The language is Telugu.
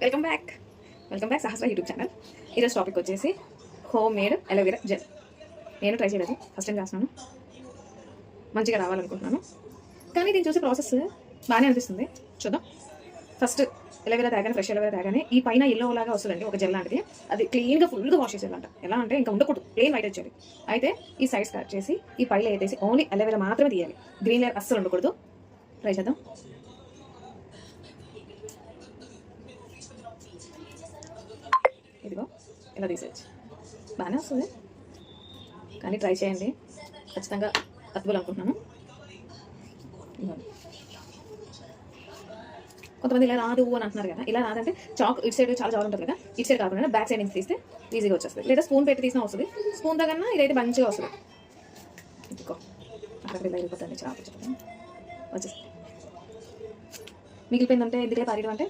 వెల్కమ్ బ్యాక్ సహస్ర యూట్యూబ్ ఛానల్. ఈరోజు టాపిక్ వచ్చేసి హోమ్ మేడ్ అలోవెరా జెల్. నేను ట్రై చేయలేదు, ఫస్ట్ టైం చేస్తున్నాను. మంచిగా రావాలనుకుంటున్నాను, కానీ దీన్ని చూసే ప్రాసెస్ బాగానే అనిపిస్తుంది. చూద్దాం. ఫస్ట్ అలోవెరా తాగానే, ఫ్రెష్ అలోవెరా తాగానే ఈ పైన ఎల్లో లాగా వస్తుందండి ఒక జెల్ లాంటిది. అది క్లీన్గా ఫుల్గా వాష్ చేసేయాలంట. ఎలా అంటే ఇంకా ఉండకూడదు, ప్లెయిన్ వైట్ వచ్చేది. అయితే ఈ సైడ్స్ కట్ చేసి ఈ పైలో వేసేసి ఓన్లీ అలోవెరా మాత్రమే తీయాలి. గ్రీన్ లేయర్ అస్సలు ఉండకూడదు. ట్రై చేద్దాం. ఇదిగో ఇలా తీసేయచ్చు, బాగానే వస్తుంది. కానీ ట్రై చేయండి, ఖచ్చితంగా అద్భుతం అనుకుంటున్నాను. కొంతమంది ఇలా రాదు అని అంటున్నారు కదా, ఇలా రాదంటే చాక్ ఇటు సైడ్ చాలా జాలు ఉంటుంది కదా, ఇటు సైడ్ కాకుండా బ్యాక్ సైడ్ నుంచి తీస్తే ఈజీగా వచ్చేస్తుంది. లేదా స్పూన్ పెట్టి తీసినా వస్తుంది. స్పూన్ దగ్గర ఇదైతే మంచిగా వస్తుంది. ఇంకో అక్కడ ఇలా వెళ్ళిపోతుంది, చాలా వచ్చేస్తుంది. మిగిలిపోయిందంటే ఎందుకే పారేయడం అంటే